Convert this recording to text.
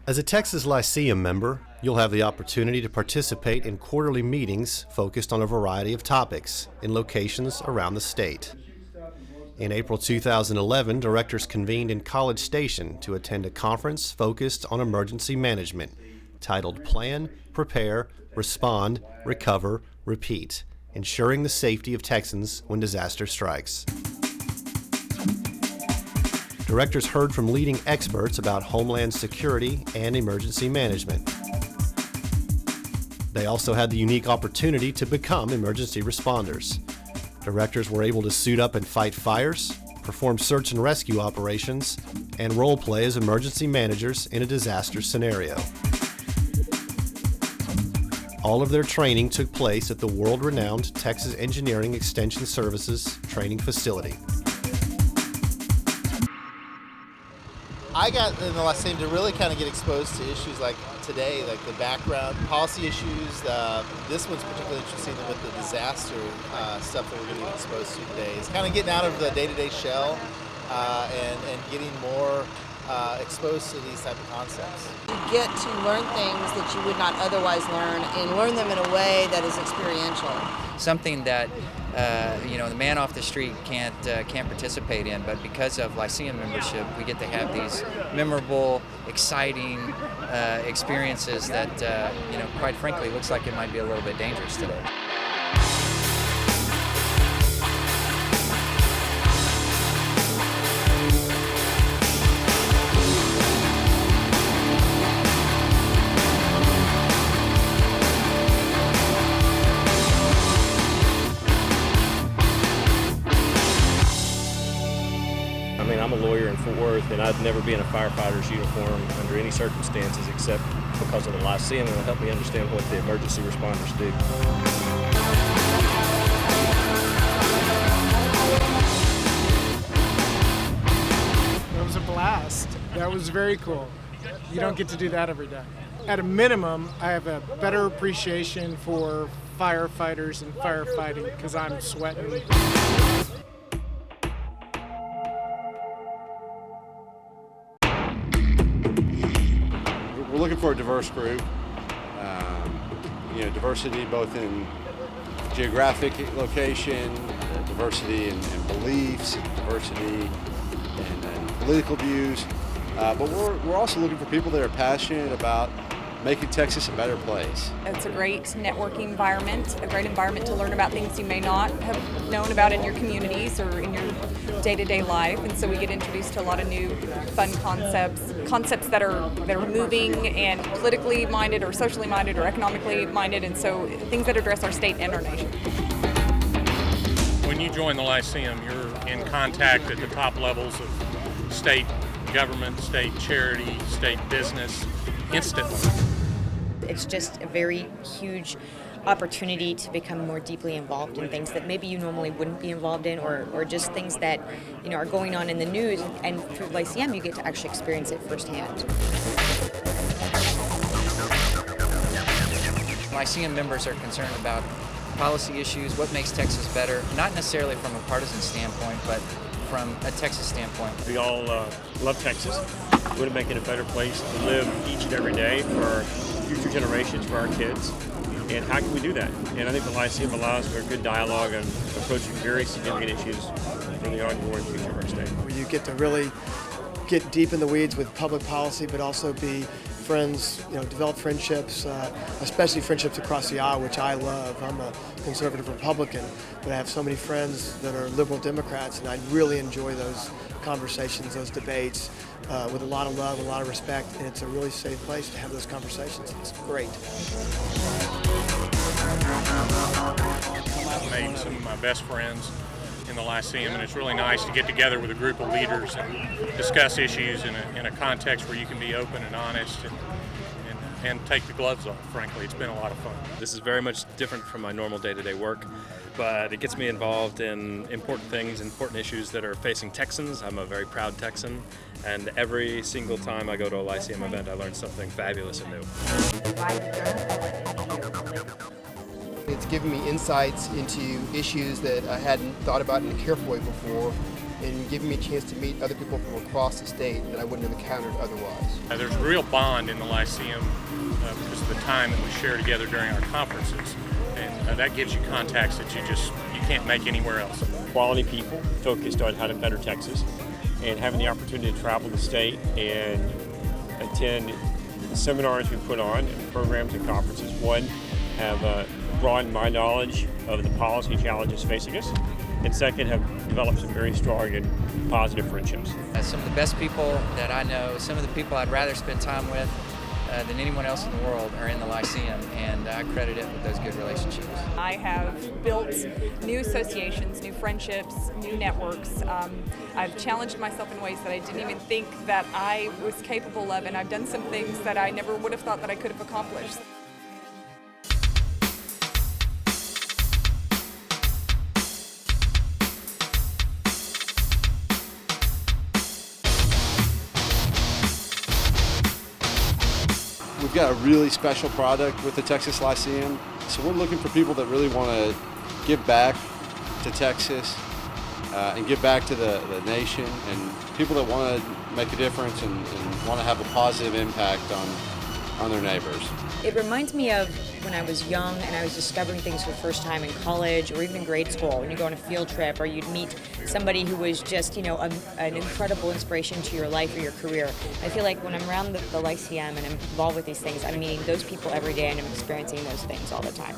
As a Texas Lyceum member, you'll have the opportunity to participate in quarterly meetings focused on a variety of topics in locations around the state. In April 2011, directors convened in College Station to attend a conference focused on emergency management titled Plan, Prepare, Respond, Recover, Repeat, ensuring the safety of Texans when disaster strikes. Directors heard from leading experts about homeland security and emergency management. They also had the unique opportunity to become emergency responders. Directors were able to suit up and fight fires, perform search and rescue operations, and role play as emergency managers in a disaster scenario. All of their training took place at the world-renowned Texas Engineering Extension Services training facility. I got in the Lyceum to really kind of get exposed to issues like today, like the background policy issues. This one's particularly interesting with the disaster stuff that we're going to get exposed to today. It's kind of getting out of the day-to-day shell and getting more exposed to these type of concepts. You get to learn things that you would not otherwise learn and learn them in a way that is experiential. Something that the man off the street can't participate in, but because of Lyceum membership, we get to have these memorable, exciting experiences that, quite frankly, looks like it might be a little bit dangerous today. I'm a lawyer in Fort Worth, and I'd never be in a firefighter's uniform under any circumstances except because of the Lyceum, and it'll help me understand what the emergency responders do. That was a blast. That was very cool. You don't get to do that every day. At a minimum, I have a better appreciation for firefighters and firefighting because I'm sweating. We're looking for a diverse group, diversity both in geographic location, diversity in beliefs, diversity in political views, but we're also looking for people that are passionate about making Texas a better place. It's a great networking environment, a great environment to learn about things you may not have known about in your communities or in your day-to-day life, and so we get introduced to a lot of new fun concepts that are moving and politically minded or socially minded or economically minded, and so things that address our state and our nation. When you join the Lyceum, you're in contact at the top levels of state government, state charity, state business instantly. It's just a very huge opportunity to become more deeply involved in things that maybe you normally wouldn't be involved in, or just things that are going on in the news, and through Lyceum you get to actually experience it firsthand. Lyceum members are concerned about policy issues, what makes Texas better, not necessarily from a partisan standpoint, but from a Texas standpoint. We all love Texas. We want to make it a better place to live each and every day for our future generations, for our kids. And how can we do that? And I think the Lyceum allows for a good dialogue on approaching very significant issues for the ongoing future of our state. Where you get to really get deep in the weeds with public policy, but also be friends, develop friendships, especially friendships across the aisle, which I love. I'm a conservative Republican, but I have so many friends that are liberal Democrats, and I really enjoy those conversations, those debates, with a lot of love, a lot of respect, and it's a really safe place to have those conversations. It's great. I've made some of my best friends in the Lyceum, and it's really nice to get together with a group of leaders and discuss issues in a context where you can be open and honest and take the gloves off. Frankly, it's been a lot of fun. This is very much different from my normal day-to-day work, but it gets me involved in important things, important issues that are facing Texans. I'm a very proud Texan, and every single time I go to a Lyceum event, I learn something fabulous and new. It's given me insights into issues that I hadn't thought about in a careful way before, and giving me a chance to meet other people from across the state that I wouldn't have encountered otherwise. There's a real bond in the Lyceum because of the time that we share together during our conferences, and that gives you contacts that you can't make anywhere else. Quality people focused on how to better Texas, and having the opportunity to travel the state and attend the seminars we put on, and programs and conferences. One, have broadened my knowledge of the policy challenges facing us, and second, have developed some very strong and positive friendships. Some of the best people that I know, some of the people I'd rather spend time with than anyone else in the world are in the Lyceum, and I credit it with those good relationships. I have built new associations, new friendships, new networks. I've challenged myself in ways that I didn't even think that I was capable of, and I've done some things that I never would have thought that I could have accomplished. We've got a really special product with the Texas Lyceum, so we're looking for people that really want to give back to Texas and give back to the nation, and people that want to make a difference and want to have a positive impact on their neighbors. It reminds me of when I was young and I was discovering things for the first time in college or even in grade school, when you go on a field trip or you'd meet somebody who was just, an incredible inspiration to your life or your career. I feel like when I'm around the Lyceum and I'm involved with these things, I'm meeting those people every day and I'm experiencing those things all the time.